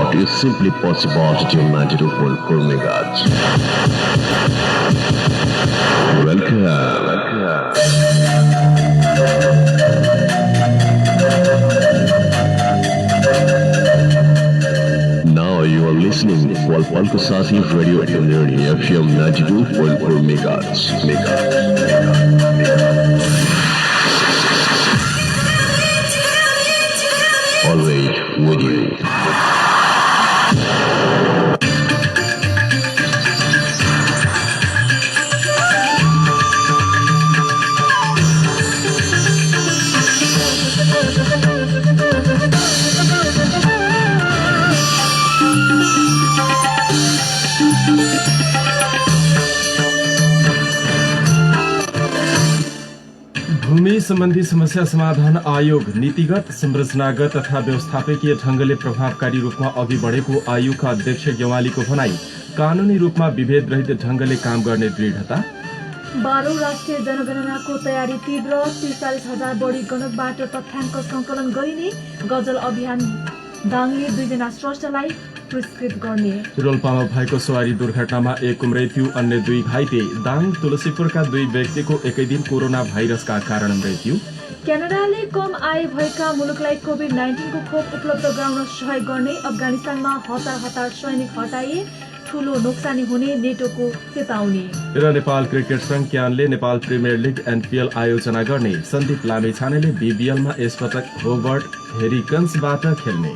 It is simply possible to tune 92.4 megahertz. Welcome. Now you are listening to Walpalko Sasi Radio Indreni FM 92.4 megahertz. Always with you. भूमि सम्बन्धी समस्या समाधान आयोग नीतिगत, संरचनागत तथा व्यवस्थापकीय ढंगले प्रभावकारी रूपमा अघि बढेको आयोगका अध्यक्ष गेवालीको भनाई। कानूनी रूपमा विभेद रहित ढंगले काम गर्ने दृढता। 12औं राष्ट्रिय जनगणनाको तयारी तीव्र। 43,000 बढी गणकबाट तथ्याङ्क संकलन गरिने। गजल अभियान दाङले 2 जना स्रष्टालाई पुरस्कृत गर्ने। रोल्पामा भएको सवारी दुर्घटनामा 1 मृत्यु, अन्य 2 घाइते। दाङ तुलसीपुरका 2 व्यक्तिको एकै दिन कोरोना भाइरसका कारण मृत्यु। क्यानाडाले कम आय भएका मुलुकलाई कोभिड-19 को खोप उपलब्ध गराउन सहयोग गर्ने। अफगानिस्तानमा हतार सैनिक हटाइए ठूलो नोक्सानी हुने नेटोको चेतावनी। र नेपाल क्रिकेट संघ क्यानले नेपाल प्रिमियर लिग एनपीएल आयोजना गर्ने। सन्दीप लामिछानेले बीबीएलमा यसपटक होबर्ट हेरिकन्सबाट खेल्ने।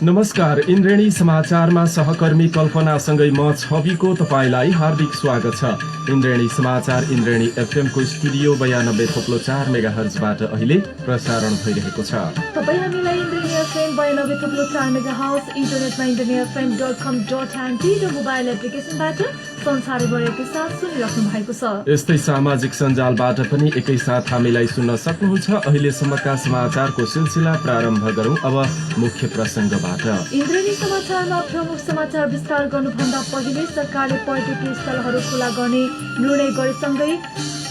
नमस्कार, इन्द्रेणी समाचारमा सहकर्मी कल्पनासँगै म छविको तपाईलाई हार्दिक स्वागत छ। इन्द्रेणी समाचार इन्द्रेणी एफएम को स्टुडियो 92.4 मेगाहर्जबाट अहिले प्रसारण भइरहेको छ। तपाई हामीलाई इन्द्रेणी एफएम 92.4 मेगाहर्ज, इन्टरनेटमा indrenefm.com.mt र मोबाइल एप्लिकेसनबाट संसारैभरकै साथ सुनिराख्नु भएको छ। यस्तै सामाजिक सञ्जालबाट पनि एकैसाथ हामीलाई सुन्न सक्नुहुन्छ। अहिलेसम्मका समाचारको सिलसिला प्रारम्भ गरौं अब मुख्य प्रसंगबाट। इन्द्रेणी समाचारमा प्रमुख समाचार विस्तार गर्नुभन्दा पहिले सरकारले पर्यटकीय स्थलहरू खुला गर्ने निर्णय गरेसँगै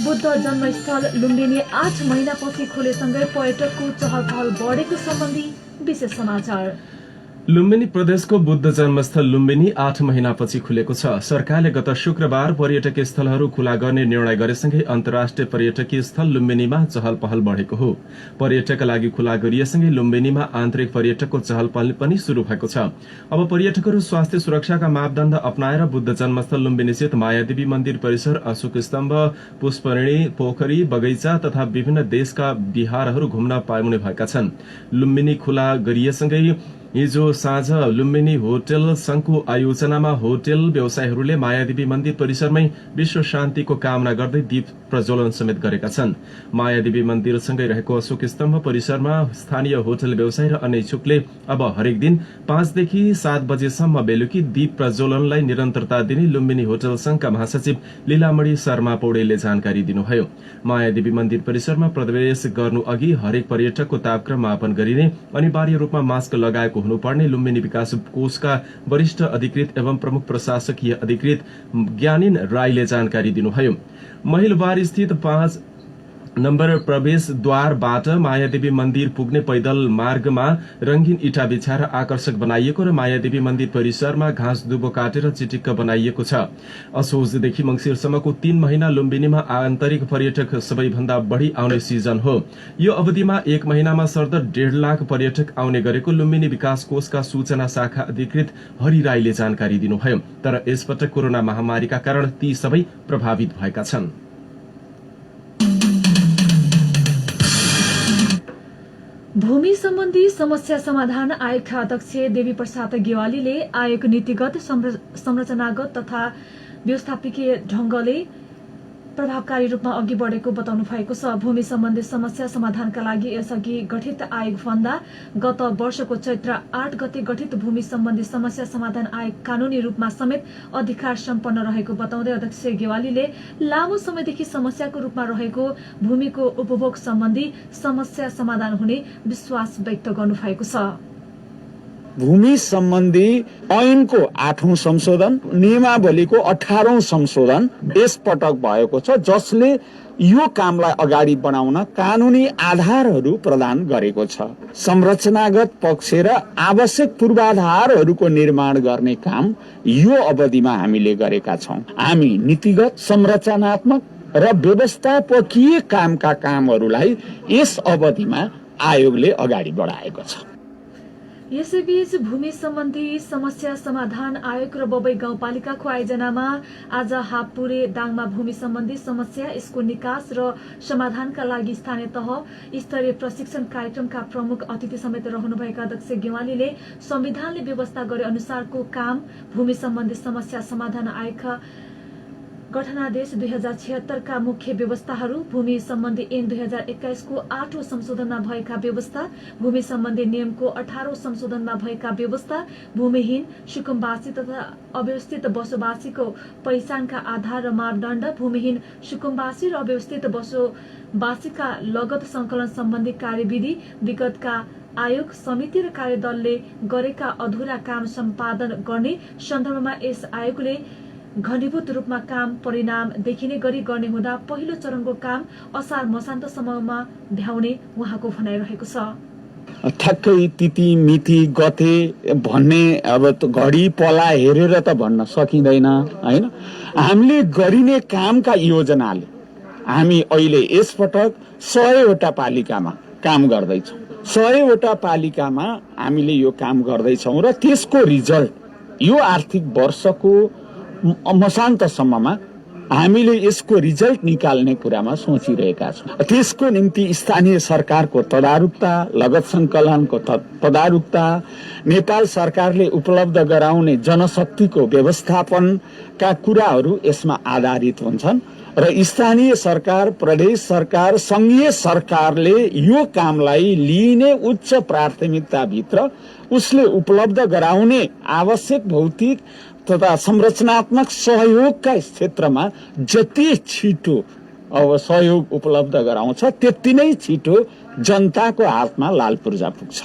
बुद्ध जन्मस्थल लुम्बिनी 8 महिनापछि खुलेसँगै पर्यटकको चहलपहल बढेको सम्बन्धी विशेष समाचार। लुम्बिनी प्रदेशको बुद्ध जन्मस्थल लुम्बिनी 8 महिनापछि खुलेको छ। सरकारले गत शुक्रबार पर्यटकीय स्थलहरू खुला गर्ने निर्णय गरेसँगै अन्तर्राष्ट्रिय पर्यटकीय स्थल लुम्बिनीमा चहल पहल बढेको हो। पर्यटकका लागि खुला गरिएसँगै लुम्बिनीमा आन्तरिक पर्यटकको चहल पहल पनि शुरू भएको छ। अब पर्यटकहरू स्वास्थ्य सुरक्षाका मापदण्ड अपनाएर बुद्ध जन्मस्थल लुम्बिनीस्थित मायादेवी मन्दिर परिसर, अशोक स्तम्भ, पुष्परिणी, पोखरी, बगैंचा तथा विभिन्न देशका विहारहरू घुम्न पाउने भएका छन्। लुम्बिनी खुला गरिएसँगै हिजो साँझ लुम्बिनी होटल संघको आयोजनामा होटल व्यवसायीहरूले मायादेवी मन्दिर परिसरमै विश्व शान्तिको कामना गर्दै दीप प्रज्वलन समेत गरेका छन्। मायादेवी मन्दिरसँगै रहेको अशोक स्तम्भ परिसरमा स्थानीय होटल व्यवसायी र अन्य इच्छुकले अब हरेक दिन 5 देखि 7 बजेसम्म बेलुकी दीप प्रज्वलनलाई निरन्तरता दिने लुम्बिनी होटल संघका महासचिव लीलामणि शर्मा पौडेलले जानकारी दिनुभयो। मायादेवी मन्दिर परिसरमा प्रवेश गर्नु अघि हरेक पर्यटकको तापक्रम मापन गरिने, अनिवार्य रूपमा मास्क लगाएको हुनुपर्ने लुम्बिनी विकास कोषका वरिष्ठ अधिकृत एवं प्रमुख प्रशासकीय अधिकृत ज्ञानिन राईले जानकारी दिनुभयो। महिलबार स्थित 5 नम्बर प्रवेशद्वारबाट मायादेवी मन्दिर पुग्ने पैदल मार्गमा रंगीन इटा बिछाएर आकर्षक बनाइएको र मायादेवी मन्दिर परिसरमा घाँस दुबो काटेर चिटिक्क बनाइएको छ। असोजदेखि मंसिरसम्मको 3 महिना लुम्बिनीमा आन्तरिक पर्यटक सबैभन्दा बढ़ी आउने सिजन हो। यो अवधिमा 1 महिनामा सर्द 1.5 लाख पर्यटक आउने गरेको लुम्बिनी विकास कोषका सूचना शाखा अधिकृत हरि राईले जानकारी दिनुभयो। तर यसपटक कोरोना महामारीका कारण ती सबै प्रभावित भएका छन्। भूमि सम्बन्धी समस्या समाधान आयोगका अध्यक्ष देवी प्रसाद गेवालीले आयोग नीतिगत, संरचनागत तथा व्यवस्थापकीय ढंगले प्रभावकारी रूपमा अघि बढेको बताउनु भएको छ। भूमि सम्बन्धी समस्या समाधानका लागि यसअघि गठित आयोग भन्दा गत वर्षको चैत्र 8 गते गठित भूमि सम्बन्धी समस्या समाधान आयोग कानूनी रूपमा समेत अधिकार सम्पन्न रहेको बताउँदै अध्यक्ष गेवालीले लामो समयदेखि समस्याको रूपमा रहेको भूमिको उपभोग सम्बन्धी समस्या समाधान हुने विश्वास व्यक्त गर्नुभएको छ। भूमि सम्बन्धी ऐनको 8औं संशोधन, नियमावलीको 18औं संशोधन यसपटक भएको छ, जसले यो कामलाई अगाडि बढाउन कानुनी आधारहरू प्रदान गरेको छ। संरचनागत पक्ष र आवश्यक पूर्वाधारहरूको निर्माण गर्ने काम यो अवधिमा हामीले गरेका छौं। हामी नीतिगत, संरचनात्मक र व्यवस्थापकीय कामका कामहरूलाई यस अवधिमा आयोगले अगाडि बढाएको छ। यसैबीच भूमि सम्बन्धी समस्या समाधान आयोग र बबई गाउँपालिकाको आयोजनामा आज हापुरे दाङमा भूमि सम्बन्धी समस्या, यसको निकास र समाधानका लागि स्थानीय तह स्तरीय प्रशिक्षण कार्यक्रमका प्रमुख अतिथि समेत रहनुभएका अध्यक्ष गेवालीले संविधानले व्यवस्था गरे अनुसारको काम भूमि सम्बन्धी समस्या समाधान आयोगका गठनादेश 2076 का मुख्य व्यवस्थाहरू, भूमि सम्बन्धी ऐन 2021 को 8औं संशोधनमा भएका व्यवस्था, भूमि सम्बन्धी नियमको 18औं संशोधनमा भएका व्यवस्था, भूमिहीन, सुकुम्बासी तथा अव्यवस्थित बसोबासीको पहिचानका आधार र मापदण्ड, भूमिहीन, सुकुम्बासी र अव्यवस्थित बसोबासीका लगत संकलन सम्बन्धी कार्यविधि, विगतका आयोग, समिति र कार्यदलले गरेका अधुरा काम सम्पादन गर्ने सन्दर्भमा यस आयोगले घनीभूत रूपमा काम परिणाम देखिने गरी गर्ने हुँदा पहिलो चरणको काम असार मसान्तसम्ममा भ्याउने उहाँको भनाइरहेको छ। ठ्याक्कै तिथि मिति गते भन्ने अब घडी पला हेरेर त भन्न सकिँदैन हैन। हामीले गरिने कामका योजनाले हामी अहिले यसपटक 100 वटा पालिकामा काम गर्दैछौँ। 100 वटा पालिकामा हामीले यो काम गर्दैछौँ र त्यसको रिजल्ट यो आर्थिक वर्षको मसान्तसम्ममा हामीले यसको रिजल्ट निकाल्ने कुरामा सोचिरहेका छौँ। त्यसको निम्ति स्थानीय सरकारको तदारुकता, लगत संकलनको तदारुकता, नेपाल सरकारले उपलब्ध गराउने जनशक्तिको व्यवस्थापनका कुराहरू यसमा आधारित हुन्छन् र स्थानीय सरकार, प्रदेश सरकार, संघीय सरकारले यो कामलाई लिने उच्च प्राथमिकताभित्र उसले उपलब्ध गराउने आवश्यक भौतिक तथा संरचनात्मक सहयोगका क्षेत्रमा जति छिटो अब सहयोग उपलब्ध गराउँछ त्यति नै छिटो जनताको हातमा लाल पूर्जा पुग्छ।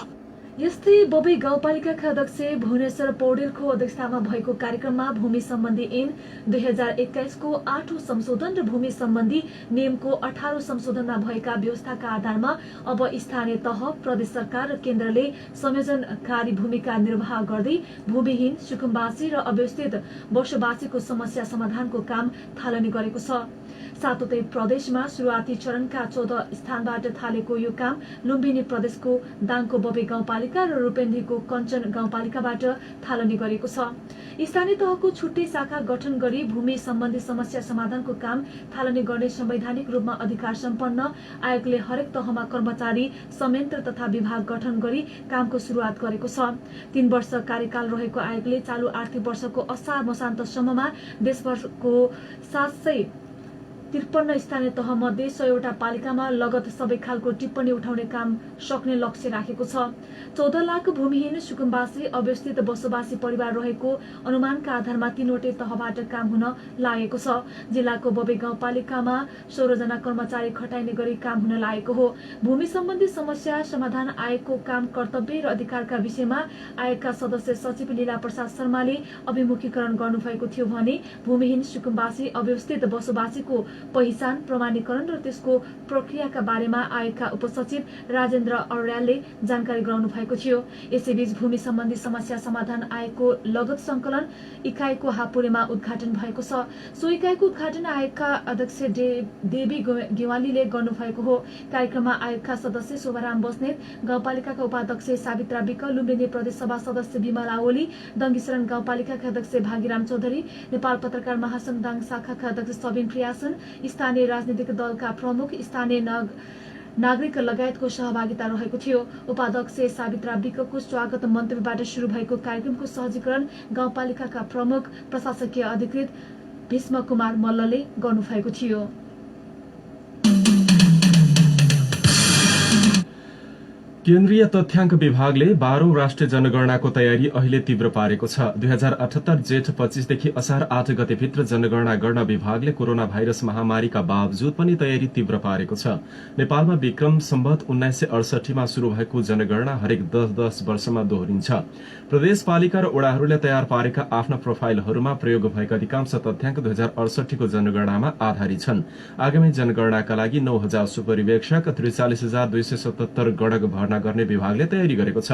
यस्तै बबई गाउँपालिकाका अध्यक्ष भुवनेश्वर पौडेलको अध्यक्षतामा भएको कार्यक्रममा भूमि सम्बन्धी ऐन 2021 को 8औं संशोधन र भूमि सम्बन्धी नियमको 18औं संशोधनमा भएका व्यवस्थाका आधारमा अब स्थानीय तह, प्रदेश सरकार र केन्द्रले संयोजनकारी भूमिका निर्वाह गर्दै भूमिहीन, सुकुम्बासी र अव्यवस्थित बसोबासीको समस्या समाधानको काम थालनी गरेको छ। सातवटै प्रदेशमा सुरुवाती चरणका 14 स्थानबाट थालेको यो काम लुम्बिनी प्रदेशको दाङको बबई गाउँपालिका र रूपेन्देहीको कञ्चन गाउँपालिकाबाट थालनी गरेको छ। स्थानीय तहको छुट्टै शाखा गठन गरी भूमि सम्बन्धी समस्या समाधानको काम थालनी गर्ने संवैधानिक रूपमा अधिकार सम्पन्न आयोगले हरेक तहमा कर्मचारी संयन्त्र तथा विभाग गठन गरी कामको सुरुवात गरेको छ। 3 वर्ष कार्यकाल रहेको आयोगले चालू आर्थिक वर्षको असार मसान्तसम्ममा देशभरको 753 स्थानीय तह मध्ये 100 वटा पालिकामा लगत सबै खालको टिप्पणी उठाउने काम सक्ने लक्ष्य राखेको छ। 14 लाख भूमिहीन, सुकुम्बासी, अव्यवस्थित बसोबासी परिवार रहेको अनुमानका आधारमा 3 वटै तहबाट काम हुन लागेको छ। जिल्लाको बबई गाउँपालिकामा 16 जना कर्मचारी खटाइने गरी काम हुन लागेको हो। भूमि सम्बन्धी समस्या समाधान आयोगको काम, कर्तव्य र अधिकारका विषयमा आयोगका सदस्य सचिव लीला प्रसाद शर्माले अभिमुखीकरण गर्नुभएको थियो भने भूमिहीन, सुकुम्बासी, अव्यवस्थित बसोबासीको पहिचान, प्रमाणीकरण र त्यसको प्रक्रियाका बारेमा आयोगका उपसचिव राजेन्द्र अर्यालले जानकारी गराउनु भएको थियो। यसैबीच भूमि सम्बन्धी समस्या समाधान आयोगको लगत संकलन इकाइको हापुरेमा उद्घाटन भएको छ। सो इकाइको उद्घाटन आयोगका अध्यक्ष देवी गेवालीले गर्नुभएको हो। कार्यक्रममा आयोगका सदस्य शोभाराम बस्नेत, गाउँपालिकाका उपाध्यक्ष सावित्रा विक, लुम्बिनी प्रदेश सभा सदस्य विमला ओली, दङ्गीशरण गाउँपालिकाका अध्यक्ष भागीराम चौधरी, नेपाल पत्रकार महासंघ दाङ शाखाका अध्यक्ष सबिन प्रियासन, स्थानीय राजनीतिक दलका प्रमुख, स्थानीय नागरिक लगायतको सहभागिता रहेको थियो। उपाध्यक्ष सावित्रा विकको स्वागत मन्तव्यबाट शुरू भएको कार्यक्रमको सहजीकरण गाउँपालिकाका प्रमुख प्रशासकीय अधिकृत भीष्म कुमार मल्लले गर्नुभएको थियो। केन्द्रीय तथ्याङ्क विभागले 12औं राष्ट्रिय जनगणनाको तयारी अहिले तीव्र पारेको छ। 2078 जेठ 25 देखि असार 8 गतेभित्र जनगणना गर्न विभागले कोरोना भाइरस महामारीका बावजुद पनि तयारी तीव्र पारेको छ। नेपालमा विक्रम सम्वत 1968 मा शुरू भएको जनगणना हरेक 10 वर्षमा दोहोरिन्छ। प्रदेशपालिका र वडाहरूले तयार पारेका आफ्ना प्रोफाइलहरूमा प्रयोग भएका अधिकांश तथ्याङ्क 2068 को जनगणनामा आधारित छन्। आगामी जनगणनाका लागि 9000 सुपरिवेक्षक 43277 गणक भर्ना गर्ने विभागले तयारी गरेको छ।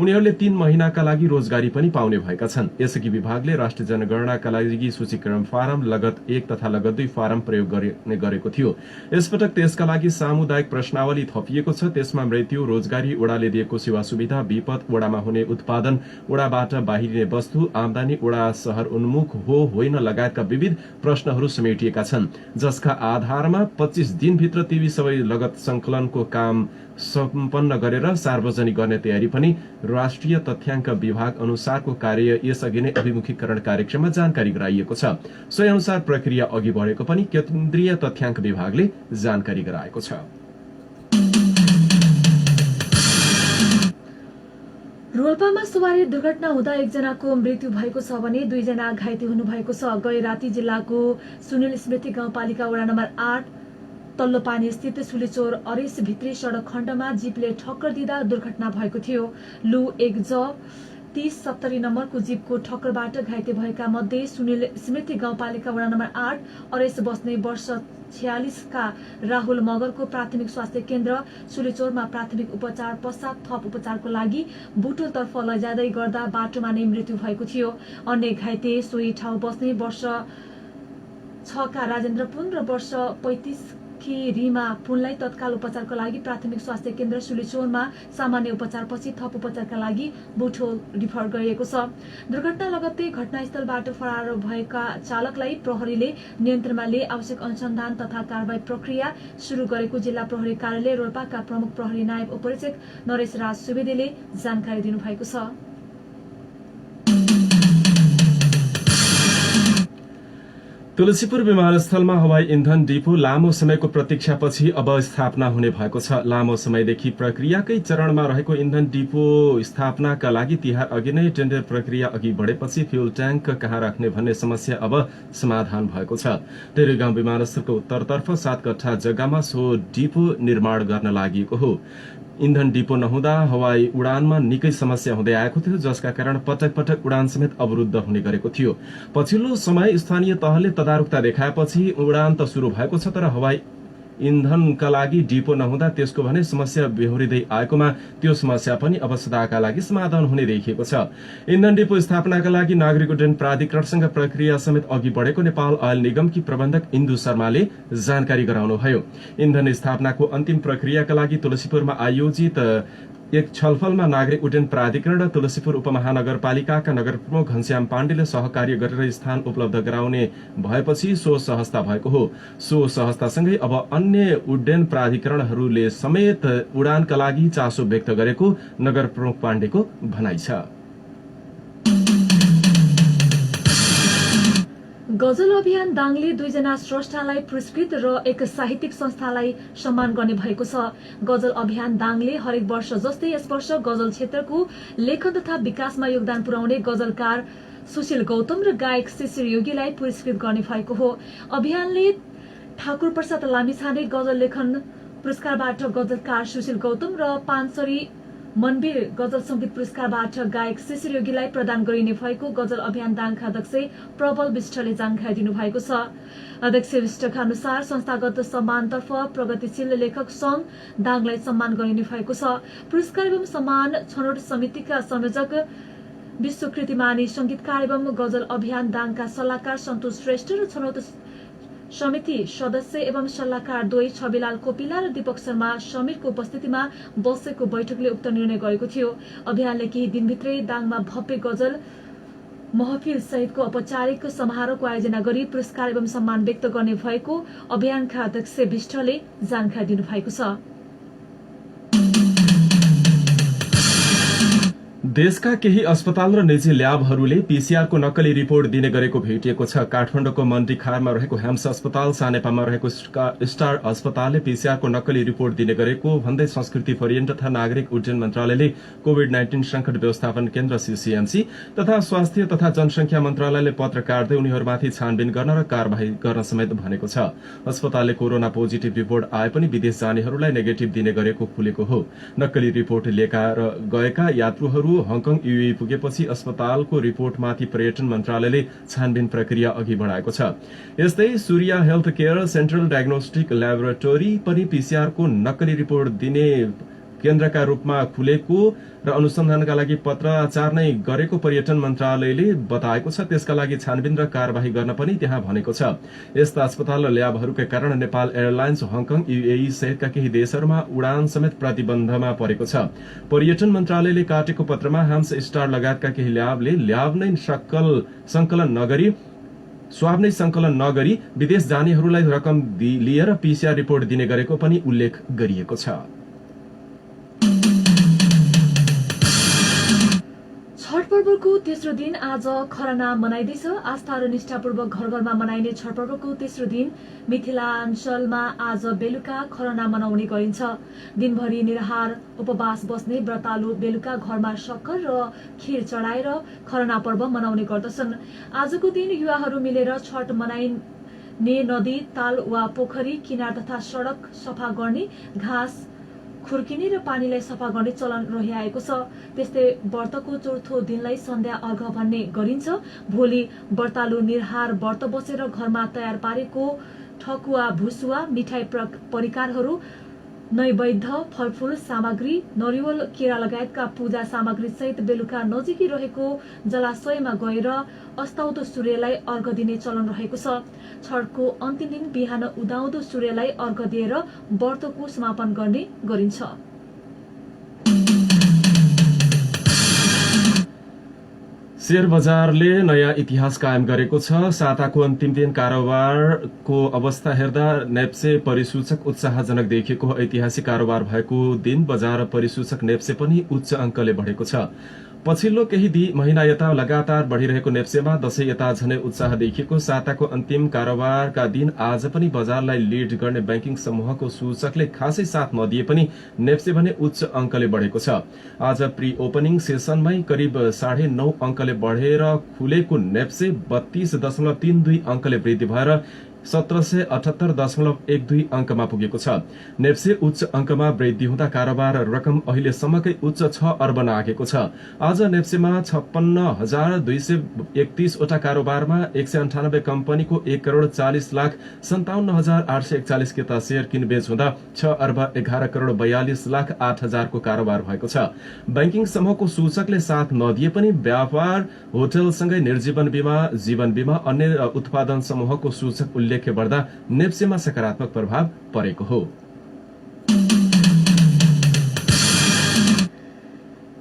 उनीहरूले 3 महिनाका लागि रोजगारी पनि पाउने भएका छन्। यसअघि विभागले राष्ट्रिय जनगणनाका लागि सूचीकरण फारम लगत 1 तथा लगत 2 फारम प्रयोग गर्ने गरेको थियो। यसपटक त्यसका लागि सामुदायिक प्रश्नावली थपिएको छ। त्यसमा मृत्यु, रोजगारी, वडाले दिएको सेवा सुविधा, विपद, वडामा हुने उत्पादन, वडाबाट बाहिरिने वस्तु, आमदानी, वडा शहर उन्मुख हो होइन लगायतका विविध प्रश्नहरू समेटिएका छन्, जसका आधारमा 25 दिनभित्र ती सबै लगत संकलनको काम सम्पन्न गरेर सार्वजनिक गर्ने तयारी पनि राष्ट्रिय तथ्याङ्क विभाग अनुसारको कार्य यसअघि नै अभिमुखीकरण कार्यक्रममा जानकारी गराइएको छ। सोही अनुसार प्रक्रिया अघि बढेको पनि केन्द्रीय तथ्याङ्क विभागले जानकारी गराएको छ। रोल्पामा सवारी दुर्घटना हुँदा एकजनाको मृत्यु भएको छ भने 2 जना घाइते हुनुभएको छ। गै राति जिल्लाको सुनिल स्मृति गाउँपालिका वडा नम्बर 8 तल्लो पानी स्थित सुलेचोर अरेस भित्री सड़क खण्डमा जीपले ठक्कर दिँदा दुर्घटना भएको थियो। लु 1 ज 3070 नम्बरको जीपको ठक्करबाट घाइते भएका मध्ये सुनिल स्मृति गाउँपालिका वडा नम्बर 8 अरेस बस्ने वर्ष 46 का राहुल मगरको प्राथमिक स्वास्थ्य केन्द्र सुलेचोरमा प्राथमिक उपचार पश्चात थप उपचारको लागि बुटोलतर्फ लैजाँदै गर्दा बाटोमा नै मृत्यु भएको थियो। अन्य घाइते सोही ठाउँ बस्ने वर्ष 6 का राजेन्द्र पुन र वर्ष 35 की रीमा पुनलाई तत्काल उपचारको लागि प्राथमिक स्वास्थ्य केन्द्र सुलेचोरमा सामान्य उपचारपछि थप उपचारका लागि बुटोल रिफर गरिएको छ। दुर्घटना लगत्तै घटनास्थलबाट फरार भएका चालकलाई प्रहरीले नियन्त्रणमा लिए आवश्यक अनुसन्धान तथा कारबाही प्रक्रिया शुरू गरेको जिल्ला प्रहरी कार्यालय रोल्पाका प्रमुख प्रहरी नायब उपरीक्षक नरेश राज सुवेदीले जानकारी दिनुभएको छ। तुलसीपुर विमानस्थलमा हवाई इन्धन डिपो लामो समयको प्रतीक्षापछि अब स्थापना हुने भएको छ। लामो समयदेखि प्रक्रियाकै चरणमा रहेको इन्धन डिपो स्थापनाका लागि तिहार अघि नै टेन्डर प्रक्रिया अघि बढेपछि फ्यूल ट्याङ्क कहाँ राख्ने भन्ने समस्या अब समाधान भएको छ। डेरीगाउँ विमानस्थलको उत्तरतर्फ 7 कट्ठा जग्गामा सो डिपो निर्माण गर्न लागि हो। इन्धन डिपो नहुँदा हवाई उडानमा निकै समस्या हुँदै आएको थियो, जसका कारण पटक पटक उडान समेत अवरुद्ध हुने गरेको थियो। पछिल्लो समय स्थानीय तहले तदारुकता देखाएपछि उडान त शुरू भएको छ, तर हवाई इन्धनका लागि डिपो नहुँदा त्यसको भने समस्या बेहोरिँदै आएकोमा त्यो समस्या पनि अब सदाका लागि समाधान हुने देखिएको छ। इन्धन डिपो स्थापनाका लागि नागरिक उड्डयन प्राधिकरणसँग प्रक्रिया समेत अघि बढेको नेपाल अयल निगमकी प्रबन्धक इन्दु शर्माले जानकारी गराउनुभयो। इन्धन स्थापनाको अन्तिम प्रक्रियाका लागि तुलसीपुरमा आयोजित एक छलफलमा नागरिक उड्डयन प्राधिकरण र तुलसीपुर उपमहानगरपालिकाका नगर प्रमुख घनश्याम पाण्डेले सहकार्य गरेर स्थान उपलब्ध गराउने भएपछि सो सहजता भएको हो। सो सहजतासँगै अब अन्य उड्डयन प्राधिकरणहरूले समेत उडानका लागि चासो व्यक्त गरेको नगर प्रमुख पाण्डेको भनाइ छ। गजल अभियान दाङले 2 जना स्रष्टालाई पुरस्कृत र एक साहित्यिक संस्थालाई सम्मान गर्ने भएको छ। गजल अभियान दाङले हरेक वर्ष जस्तै यस वर्ष गजल क्षेत्रको लेखन तथा विकासमा योगदान पुर्याउने गजलकार सुशील गौतम र गायक शिशिर योगीलाई पुरस्कृत गर्ने भएको हो। अभियानले ठाकुर प्रसाद लामिछाने गजल लेखन पुरस्कारबाट गजलकार सुशील गौतम र पानसरी मनवीर गजल संगीत पुरस्कारबाट गायक शिशिर योगीलाई प्रदान गरिने भएको गजल अभियान दाङका अध्यक्ष प्रबल विष्टले जानकारी दिनुभएको छ। अध्यक्ष विष्टका अनुसार संस्थागत सम्मानतर्फ प्रगतिशील लेखक संघ दाङलाई सम्मान गरिने भएको छ। पुरस्कार एवं सम्मान छनौट समितिका संयोजक विश्वकृतिमानी संगीतकार एवं गजल अभियान दाङका सल्लाहकार सन्तोष श्रेष्ठ र छनौट समिति सदस्य एवं सल्लाहकार द्वै छविलाल कोपिला र दीपक शर्मा समीरको उपस्थितिमा बसेको बैठकले उक्त निर्णय गरेको थियो। अभियानले केही दिनभित्रै दाङमा भव्य गजल महफिल सहितको औपचारिक समारोहको आयोजना गरी पुरस्कार एवं सम्मान व्यक्त गर्ने भएको अभियानका अध्यक्ष विष्टले जानकारी दिनुभएको छ। देशका केही अस्पताल र निजी ल्याबहरूले पीसीआरको नक्कली रिपोर्ट दिने गरेको भेटिएको छ। काठमाडौँको मन्डीखारमा रहेको हेम्स अस्पताल, सानेपामा रहेको स्टार अस्पतालले पीसीआरको नक्कली रिपोर्ट दिने गरेको भन्दै संस्कृति, पर्यटन तथा नागरिक उड्डयन मन्त्रालयले कोभिड-19 संकट व्यवस्थापन केन्द्र सीसीएमसी तथा स्वास्थ्य तथा जनसंख्या मन्त्रालयले पत्र काट्दै उनीहरूमाथि छानबिन गर्न र कार्यवाही गर्न समेत भनेको छ। अस्पतालले कोरोना पोजिटिभ रिपोर्ट आए पनि विदेश जानेहरूलाई नेगेटिभ दिने गरेको खुलेको हो। नक्कली रिपोर्ट लिएर गएका यात्रुहरू हङकङ युए पुगेपछि अस्पतालको रिपोर्टमाथि पर्यटन मन्त्रालयले छानबिन प्रक्रिया अघि बढाएको छ। यस्तै Surya health care central diagnostic laboratory पनि पीसीआरको नक्कली रिपोर्ट दिने केन्द्रका रूपमा खुलेको र अनुसन्धानका लागि पत्राचार नै गरेको पर्यटन मन्त्रालयले बताएको छ। त्यसका लागि छानबिन र कार्यवाही गर्न पनि त्यहाँ भनेको छ। यस्ता अस्पताल र ल्याबहरूका कारण नेपाल एयरलाइन्स, हङकङ, युएई सहितका केही देशहरूमा उडान समेत प्रतिबन्धमा परेको छ। पर्यटन मन्त्रालयले काटेको पत्रमा हाम्स स्टार लगायतका केही ल्याबले ल्याब नै स्वाब नै संकलन नगरी विदेश जानेहरूलाई रकम लिएर पीसीआर रिपोर्ट दिने गरेको पनि उल्लेख गरिएको छ। छठ पर्वको तेस्रो दिन आज खरना मनाइँदैछ। आस्था र निष्ठापूर्वक घर घरमा मनाइने छठ पर्वको तेस्रो दिन मिथिलाञ्चलमा आज बेलुका खरना मनाउने गरिन्छ। दिनभरि निराहार उपवास बस्ने व्रतालु बेलुका घरमा शक्कर र खीर चढाएर खरना पर्व मनाउने गर्दछन्। आजको दिन युवाहरू मिलेर छठ मनाइने नदी, ताल वा पोखरी किनार तथा सड़क सफा गर्ने, घाँस खुर्किने र पानीलाई सफा गर्ने चलन रहिआएको छ। त्यस्तै व्रतको चौथो दिनलाई सन्ध्या अर्घ भन्ने गरिन्छ। भोलि व्रतालु निराहार व्रत बसेर घरमा तयार पारेको ठकुवा, भुसुवा, मिठाई परिकारहरू, नैवेद्य, फलफूल सामग्री, नरिवल, केरा लगायतका पूजा सामग्री सहित बेलुका नजिकै रहेको जलाशयमा गएर अस्ताउँदो सूर्यलाई अर्घ दिने चलन रहेको छ। छठको अन्तिम दिन बिहान उदाउँदो सूर्यलाई अर्घ दिएर व्रतको समापन गर्ने गरिन्छ। शेयर बजारले नयाँ इतिहास कायम गरेको छ। साताको अन्तिम दिन कारोबारको अवस्था हेर्दा नेप्से परिसूचक उत्साहजनक देखिएको। ऐतिहासिक कारोबार भएको दिन बजार परिसूचक नेप्से पनि उच्च अंकले बढेको छ। पछिल्लो केही महिना यता लगातार बढ़िरहेको नेप्सेमा दशैं यता झनै उत्साह देखिएको। साताको अन्तिम कारोबारका दिन आज पनि बजारलाई लिड गर्ने बैंकिङ समूहको सूचकले खासै साथ नदिए पनि नेप्से भने उच्च अंकले बढ़ेको छ। आज प्री ओपनिङ सेसनमै करिब 9.5 अंकले बढ़ेर खुलेको नेप्से 32.32 अंकले वृद्धि भएर 1778.12 अंकमा पुगेको छ। नेप्से उच्च अंकमा वृद्धि हुँदा कारोबार रकम अहिलेसम्मकै उच्च 6 अर्ब नागेको छ। आज नेप्सेमा 56,231 वटा कारोबारमा 198 कम्पनीको 1,40,57,841 किता शेयर किनबेच हुँदा 6,11,42,08,000 को कारोबार भएको छ। बैंकिङ समूहको सूचकले साथ नदिए पनि व्यापार, होटलसँगै निर्जीवन बीमा, जीवन बीमा, अन्य उत्पादन समूहको सूचक उल्लेख बढ्दा नेप्सेमा सकारात्मक प्रभाव परेको हो।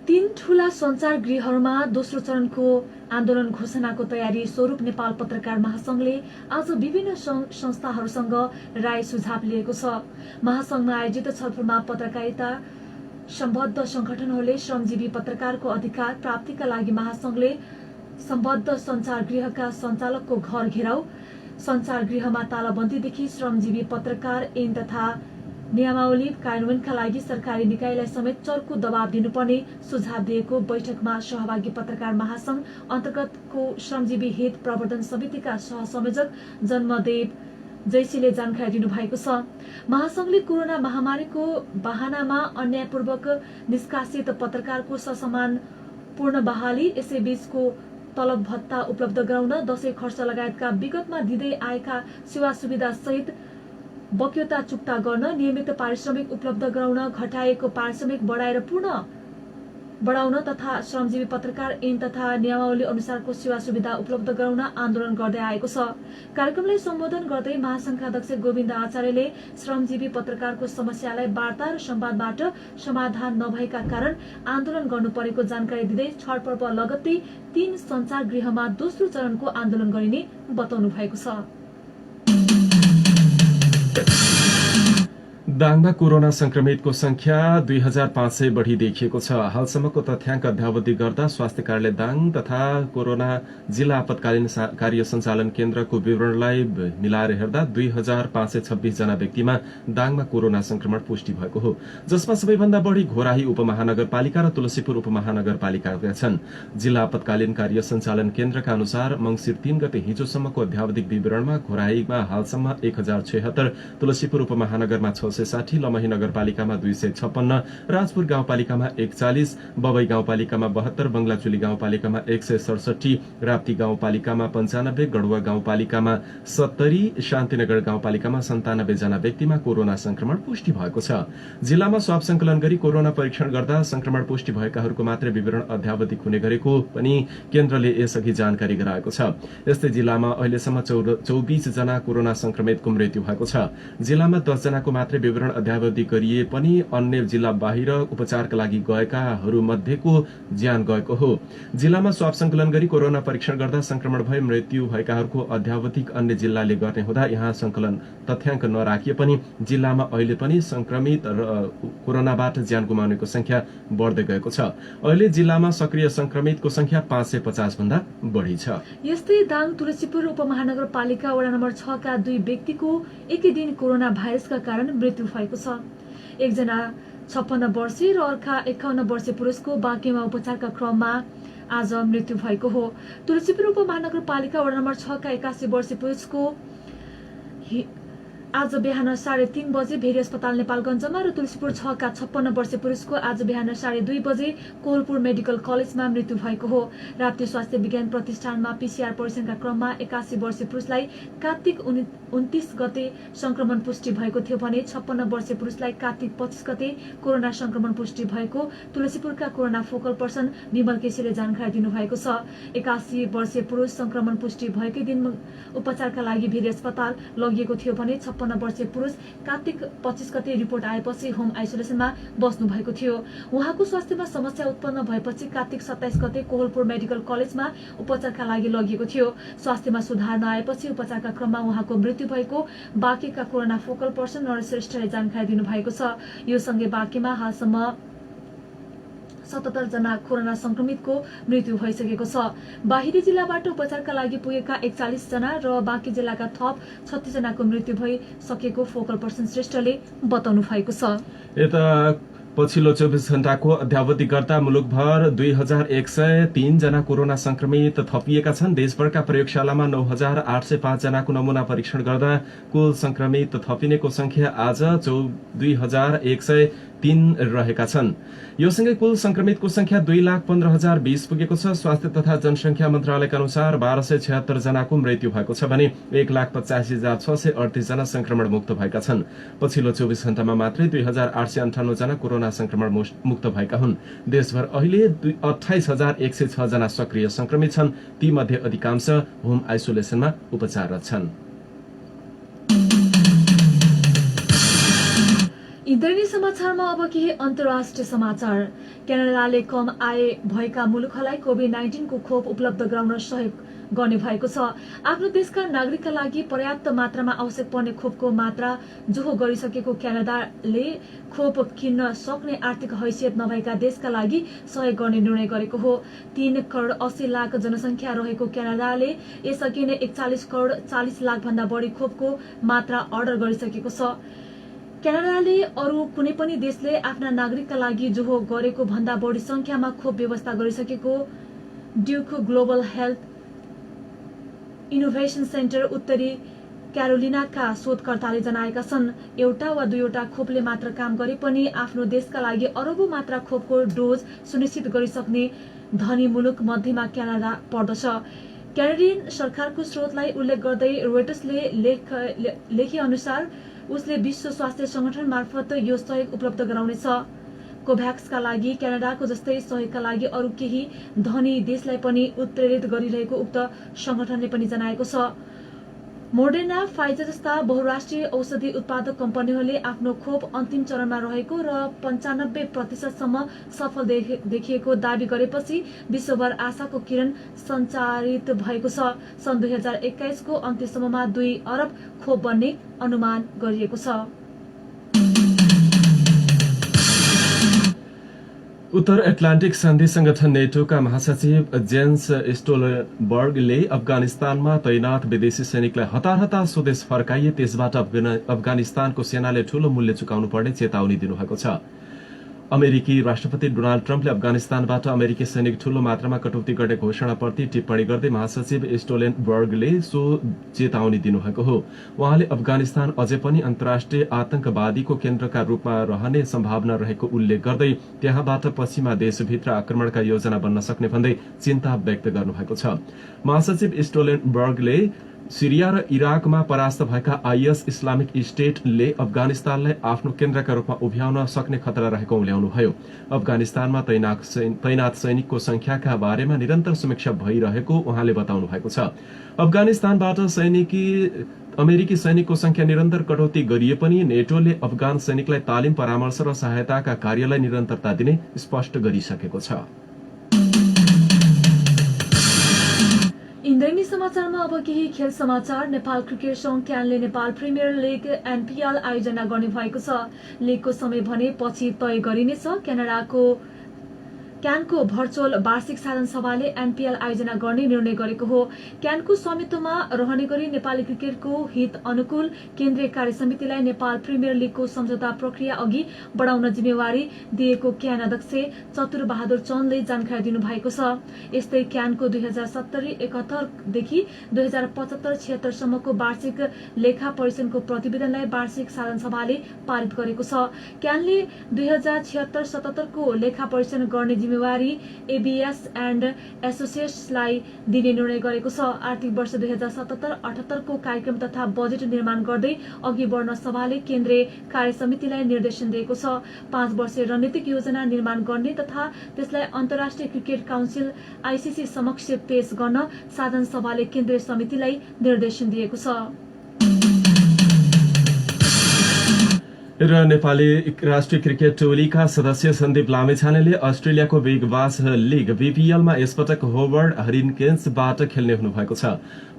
3 ठूला संचार गृहहरूमा दोस्रो चरणको आन्दोलन घोषणाको तयारी स्वरूप नेपाल पत्रकार महासंघले आज विभिन्न संस्थाहरूसँग राय सुझाव लिएको छ। महासंघमा आयोजित छलफलमा पत्रकारिता सम्बद्ध संगठनहरूले श्रमजीवी पत्रकारको अधिकार प्राप्तिका लागि महासंघले सम्बद्ध संचार गृहका सञ्चालकको घर घेराउ, संचार गृहमा तालाबन्दीदेखि श्रमजीवी पत्रकार ऐन तथा नियमावली कार्यान्वयनका लागि सरकारी निकायलाई समेत चर्को दबाव दिनुपर्ने सुझाव दिएको बैठकमा सहभागी पत्रकार महासंघ अन्तर्गतको श्रमजीवी हित प्रवर्धन समितिका सहसंयोजक जन्मदेव जैसीले जानकारी दिनुभएको छ। महासंघले कोरोना महामारीको बहानामा अन्यायपूर्वक निष्कासित पत्रकारको ससमान पूर्ण बहाली, यसैबीचको तलब भत्ता उपलब्ध गराउन, दशैं खर्च लगायतका विगतमा दिँदै आएका सेवा सुविधा सहित बक्यता चुक्ता गर्न, नियमित पारिश्रमिक उपलब्ध गराउन, घटाएको पारिश्रमिक बढाएर पूर्ण बढ़ाउन तथा श्रमजीवी पत्रकार ऐन तथा नियमावली अनुसारको सेवा सुविधा उपलब्ध गराउन आन्दोलन गर्दै आएको छ। कार्यक्रमलाई सम्बोधन गर्दै महासंघका अध्यक्ष गोविन्द आचार्यले श्रमजीवी पत्रकारको समस्यालाई वार्ता र संवादबाट समाधान नभएका कारण आन्दोलन गर्नु परेको जानकारी दिँदै छठ पर्व लगत्तै 3 संचार गृहमा दोस्रो चरणको आन्दोलन गरिने बताउनु भएको छ। दाङमा कोरोना संक्रमितको संख्या 2500 बढ़ी देखिएको छ। हालसम्मको तथ्याङ्क अध्यावधि गर्दा स्वास्थ्य कार्यालय दाङ तथा कोरोना जिल्ला आपतकालीन कार्य सञ्चालन केन्द्रको विवरणलाई मिलाएर हेर्दा 2526 जना व्यक्तिमा दाङमा कोरोना संक्रमण पुष्टि भएको हो, जसमा सबैभन्दा बढ़ी घोराही उपमहानगरपालिका र तुलसीपुर उपमहानगरपालिकाका छन्। जिल्ला आपतकालीन कार्य सञ्चालन केन्द्रका अनुसार मंसिर 3 गते हिजोसम्मको अध्यावधिक विवरणमा घोराहीमा हालसम्म 1076, तुलसीपुर उपमहानगरमा 660, लमही नगरपालिकामा 256, राजपुर गाउँपालिकामा 41, बबई गाउँपालिकामा 72, बंगलाचुली गाउँपालिकामा 167, राप्ती गाउँपालिकामा 95, गढ़ुवा गाउँपालिकामा 70, शान्तिनगर गाउँपालिकामा 97 जना व्यक्तिमा कोरोना संक्रमण पुष्टि भएको छ। जिल्लामा स्वाब संकलन गरी कोरोना परीक्षण गर्दा संक्रमण पुष्टि भएकाहरूको मात्रै विवरण अध्यावधिक हुने गरेको पनि केन्द्रले यसअघि जानकारी गराएको छ। यस्तै जिल्लामा अहिलेसम्म 24 जना कोरोना संक्रमितको मृत्यु भएको छ। जिल्लामा 10 जनाको मात्रै विवरण अध्यावधिक गरिए पनि अन्य जिल्ला बाहिर उपचारका लागि गएकाहरू मध्येको ज्यान गएको हो। जिल्लामा स्वाब संकलन गरी कोरोना परीक्षण गर्दा संक्रमण भई मृत्यु भएकाहरूको अध्यावधिक अन्य जिल्लाले गर्ने हुँदा यहाँ संकलन तथ्याङ्क नराखिए पनि जिल्लामा अहिले पनि संक्रमित र कोरोनाबाट ज्यान गुमाउनेको संख्या बढ्दै गएको छ। अहिले जिल्लामा सक्रिय संक्रमितको संख्या 550 भन्दा बढ़ी छ। यस्तै दाङ तुलसीपुर उपमहानगरपालिका वडा नम्बर 6 का 2 व्यक्तिको एकै दिन कोरोना भाइरसका कारण मृत्यु भएको छ। एकजना 56 वर्षीय र अर्का 51 वर्षीय पुरुषको बाँकेमा उपचारका क्रममा आज मृत्यु भएको हो। तुलसीपुर उपमहानगरपालिका वडा नम्बर 6 का 81 वर्षीय पुरुषको आज बिहान 3:30 बजे भेरी अस्पताल नेपालगञ्जमा र तुलसीपुर 6 का 56 वर्षीय पुरुषको आज बिहान 2:30 बजे कोहलपुर मेडिकल कलेजमा मृत्यु भएको हो। राप्ती स्वास्थ्य विज्ञान प्रतिष्ठानमा पीसीआर परीक्षणका क्रममा 81 वर्षीय पुरुषलाई कार्तिक 29 गते संक्रमण पुष्टि भएको थियो भने 56 वर्षीय पुरुषलाई कार्तिक 25 गते कोरोना संक्रमण पुष्टि भएको तुलसीपुरका कोरोना फोकल पर्सन विमल केसीले जानकारी दिनुभएको छ। 81 वर्षीय पुरुष संक्रमण पुष्टि भएकै दिन उपचारका लागि भेरी अस्पताल लगिएको थियो भने 56 वर्षीय पुरुष कार्तिक 25 गते रिपोर्ट आएपछि होम आइसोलेसनमा बस्नु भएको थियो। उहाँको स्वास्थ्यमा समस्या उत्पन्न भएपछि कार्तिक 27 गते कोहलपुर मेडिकल कलेजमा उपचारका लागि लगिएको थियो। स्वास्थ्यमा सुधार नआएपछि उपचारका क्रममा उहाँको मृत्यु भएको बाँकेका कोरोना फोकल पर्सन नरेश श्रेष्ठले जानकारी दिनुभएको छ। यो सँगै बाँकेमा हालसम्म 77 जना कोरोना संक्रमितको मृत्यु भइसकेको छ। बाहिरी जिल्लाबाट उपचारका लागि पुगेका 41 जना र बाँकी जिल्लाका थप 36 जनाको मृत्यु भइसकेको फोकल पर्सन श्रेष्ठले बताउनु भएको छ। यता पछिल्लो 24 घण्टाको अध्यावधि गर्दा मुलुकभर 2103 जना कोरोना संक्रमित थपिएका छन्। देशभरका प्रयोगशालामा 9805 जनाको नमूना परीक्षण गर्दा कुल संक्रमित थपिनेको संख्या आज 2103 रहेका छन्। यो सँगै कुल संक्रमितको संख्या 2,15,020 पुगेको छ। स्वास्थ्य तथा जनसंख्या मन्त्रालयका अनुसार 1276 जनाको मृत्यु भएको छ भने 1,85,638 जना संक्रमण मुक्त भएका छन्। पछिल्लो 24 घण्टामा मात्रै 2,898 जना कोरोना संक्रमण मुक्त भएका हुन्। देशभर अहिले 28,106 जना सक्रिय संक्रमित छन्। ती मध्ये अधिकांश होम आइसोलेसनमा उपचाररत छन्। इन्टरनेट समाचारमा अब केही अन्तर्राष्ट्रिय समाचार। क्यानाडाले कम आय भएका मुलुकहरूलाई कोभिड-19 को खोप उपलब्ध गराउन सहयोग गर्ने भएको छ। आफ्नो देशका नागरिकका लागि पर्याप्त मात्रामा आवश्यक पर्ने खोपको मात्रा जोहो गरिसकेको क्यानाडाले खोप किन्न सक्ने आर्थिक हैसियत नभएका देशका लागि सहयोग गर्ने निर्णय गरेको हो। 3 करोड 80 लाख जनसंख्या रहेको क्यानाडाले यसअघि नै 41 करोड 40 लाख भन्दा बढी खोपको मात्रा अर्डर गरिसकेको छ। क्यानाडाले अरू कुनै पनि देशले आफ्ना नागरिकका लागि जोहो गरेको भन्दा बढी संख्यामा खोप व्यवस्था गरिसकेको duke global health innovation centre उत्तरी क्यारोलिनाका शोधकर्ताले जनाएका छन्। एउटा वा दुईवटा खोपले मात्र काम गरे पनि आफ्नो देशका लागि अरबौं मात्रा खोपको डोज सुनिश्चित गरिसक्ने धनी मुलुक मध्येमा क्यानाडा पर्दछ। क्यानाडियन सरकारको स्रोतलाई उल्लेख गर्दै रोयटर्सले लेखे अनुसार उसले विश्व स्वास्थ्य संगठन मार्फत यो सहयोग उपलब्ध गराउनेछ। कोभ्याक्सका लागि क्यानाडाको जस्तै सहयोगका लागि अरू केही धनी देशलाई पनि उत्प्रेरित गरिरहेको उक्त संगठनले पनि जनाएको छ। मोडर्ना, फाइजर जस्ता बहुराष्ट्रिय औषधि उत्पादक कम्पनीहरूले आफ्नो खोप अन्तिम चरणमा रहेको र 95% सम्म सफल देखिएको दावी गरेपछि विश्वभर आशाको किरण सञ्चारित भएको छ। सन् 2021 को अन्त्यसम्ममा 2 अरब खोप बन्ने अनुमान गरिएको छ। उत्तर एटलान्टिक सन्धि संगठन नेटोका महासचिव जेन्स स्टोलबर्गले अफगानिस्तानमा तैनात विदेशी सैनिकलाई हतार हतार स्वदेश फर्काइए त्यसबाट अफगानिस्तानको सेनाले ठूलो मूल्य चुकाउनु पर्ने चेतावनी दिनुभएको छ। अमेरिकी राष्ट्रपति डोनाल्ड ट्रम्पले अफगानिस्तानबाट अमेरिकी सैनिक ठूलो मात्रामा कटौती गर्ने घोषणाप्रति टिप्पणी गर्दै महासचिव स्टोलेनबर्गले सो चेतावनी दिनुभएको हो। उहाँले अफगानिस्तान अझै पनि अन्तर्राष्ट्रिय आतंकवादीको केन्द्रका रूपमा रहने सम्भावना रहेको उल्लेख गर्दै त्यहाँबाट पश्चिमा देशभित्र आक्रमणका योजना बन्न सक्ने भन्दै चिन्ता व्यक्त गर्नुभएको छ। महासचिव स्टोलेनबर्गले सिरिया र इराकमा परास्त भएका आईएस इस्लामिक स्टेटले अफगानिस्तानलाई आफ्नो केन्द्रका रूपमा उभ्याउन सक्ने खतरा रहेको उल्ल्याउनुभयो। अफगानिस्तानमा तैनात सैनिकको संख्याका बारेमा निरन्तर समीक्षा भइरहेको उहाँले बताउनु भएको छ। अफगानिस्तानबाट अमेरिकी सैनिकको संख्या निरन्तर कटौती गरिए पनि नेटोले अफगान सैनिकलाई तालिम परामर्श र सहायताका कार्यलाई निरन्तरता दिने स्पष्ट गरिसकेको छ। इन्द्रेणी समाचारमा अब केही खेल समाचार। नेपाल क्रिकेट संघ क्यानले नेपाल प्रिमियर लीग एनपीएल आयोजना गर्ने भएको छ। लीगको समय भने पछि तय गरिनेछ। क्यानको भर्चुअल वार्षिक साधारण सभाले एनपीएल आयोजना गर्ने निर्णय गरेको हो। क्यानको स्वामित्वमा रहने गरी नेपाली क्रिकेटको हित अनुकूल केन्द्रीय कार्य समितिलाई नेपाल प्रिमियर लीगको सम्झौता प्रक्रिया अघि बढ़ाउन जिम्मेवारी दिएको क्यान अध्यक्ष चतुर बहादुर चन्दले जानकारी दिनुभएको छ। यस्तै क्यानको 2070-71 देखि 2075-76 सम्मको वार्षिक लेखा परीक्षणको प्रतिवेदनलाई वार्षिक साधारण सभाले पारित गरेको छ। क्यानले 2076-77 को लेखा परीक्षण गर्ने जिम्मेवारी एबीएस एण्ड एसोसिएट्सलाई दिने निर्णय गरेको छ। आर्थिक वर्ष 2077-78 को कार्यक्रम तथा बजेट निर्माण गर्दै अघि बढ़न सभाले केन्द्रीय कार्य समितिलाई निर्देशन दिएको छ। 5 वर्षीय रणनीतिक योजना निर्माण गर्ने तथा त्यसलाई अन्तर्राष्ट्रिय क्रिकेट काउन्सिल आईसीसी समक्ष पेश गर्न साधारण सभाले केन्द्रीय समितिलाई निर्देशन दिएको छ। र नेपाली राष्ट्रिय क्रिकेट टोलीका सदस्य सन्दीप लामेछानेले अस्ट्रेलियाको बिग बास लीग बीपीएलमा यसपटक होवर्ड हरिकेन्सबाट खेल्ने हुनुभएको छ।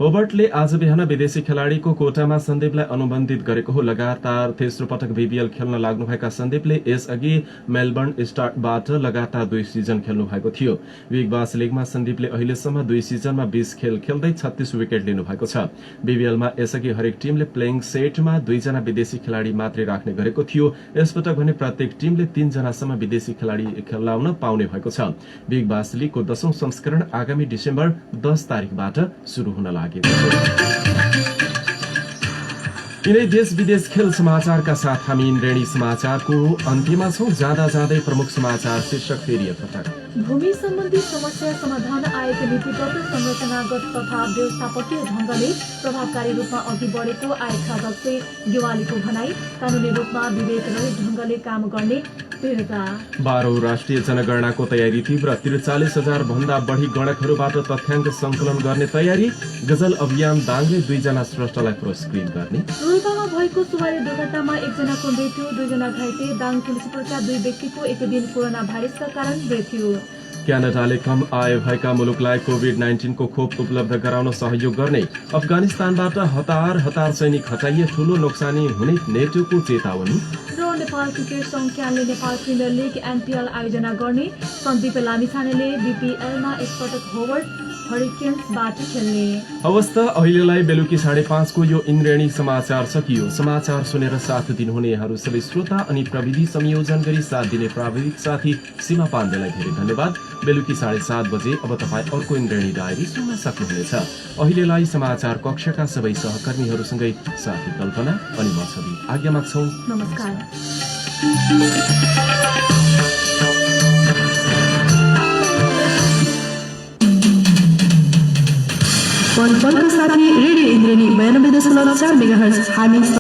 होवर्डले आज बिहान विदेशी खेलाड़ीको कोटामा सन्दीपलाई अनुबन्धित गरेको हो। लगातार तेस्रो पटक बीपीएल खेल्न लाग्नुभएका सन्दीपले यसअघि मेलबर्न स्टार्टबाट लगातार 2 सिजन खेल्नु भएको थियो। बिग बास लीगमा सन्दीपले अहिलेसम्म 2 सिजनमा 20 खेल खेल्दै 36 विकेट लिनु भएको छ। बीपीएलमा यसअघि हरेक टिमले प्लेइङ सेटमा 2 जना विदेशी खेलाड़ी मात्रै राख्ने गरेको थियो। यसपटक भने प्रत्येक टिमले 3 जनासम्म विदेशी खेलाड़ी खेलाउन पाउने भएको छ। बिग बास लीगको 10औं संस्करण आगामी डिसेम्बर 10 तारिकबाट शुरू हुन लाग्यो। यिनै देश विदेश खेल समाचारका साथ हामी इन्द्रेणी समाचारको अन्त्यमा छौं। जाँदा जाँदै प्रमुख समाचार शीर्षक फेरि एकपटक। भूमि सम्बन्धी समस्या समाधान आयोग नीतिगत संरचनागत तथा व्यवस्थापकीय ढंगले प्रभावकारी रूपमा अघि बढ़ेको आयोग अध्यक्ष गेवालीको भनाई। कानूनी रूपमा विवेक रहित ढंगले काम गर्ने दृढता। 12औं राष्ट्रिय जनगणनाको तयारी तीव्र। 43,000 भन्दा बढ़ी गणकहरूबाट तथ्याङ्क संकलन गर्ने तयारी। गजल अभियान दाङले 2 जना स्रष्टालाई पुरस्कृत गर्ने। रोल्पामा भएको सुवारी दुर्घटनामा 1 जनाको मृत्यु, 2 जना घाइते। दाङ तुलसीपुरका 2 व्यक्तिको एक दिन कोरोना भाइरसका कारण मृत्यु। क्यानाडाले कम आय भएका मुलुकलाई कोभिड-19 को खोप उपलब्ध गराउन सहयोग गर्ने। अफगानिस्तानबाट हतार सैनिक हटाइए ठूलो नोक्सानी हुने नेटोको चेतावनी। र नेपाल क्रिकेट संघ क्यानले नेपाल प्रिमियर लीग एनपीएल आयोजना गर्ने। सन्दीप लामिछानेले बीपीएलमा एकपटक होवर्ड हरिकेन्सबाट खेल्ने। अवस्था अहिलेलाई बेलुकी 5:30 को यो इन्द्रेणी समाचार सकियो। समाचार सुनेर साथ दिनुहुने यहाँहरू सबै श्रोता अनि प्रविधि संयोजन गरी साथ दिने प्राविधिक साथी सीमा पाण्डेलाई धेरै धन्यवाद। बेलुकी 7:30 बजे अब तपाईँ अर्को इन्द्रेणी डायरी सुन्न सक्नुहुनेछ। अहिलेलाई समाचार कक्षका सबै सहकर्मीहरूसँगै साथी कल्पना अनि म छवि आज्ञा माग्छौं। नमस्कार। पलका साथी रेडियो इन्द्रेणी 92.4 मेगाहर्ज हामी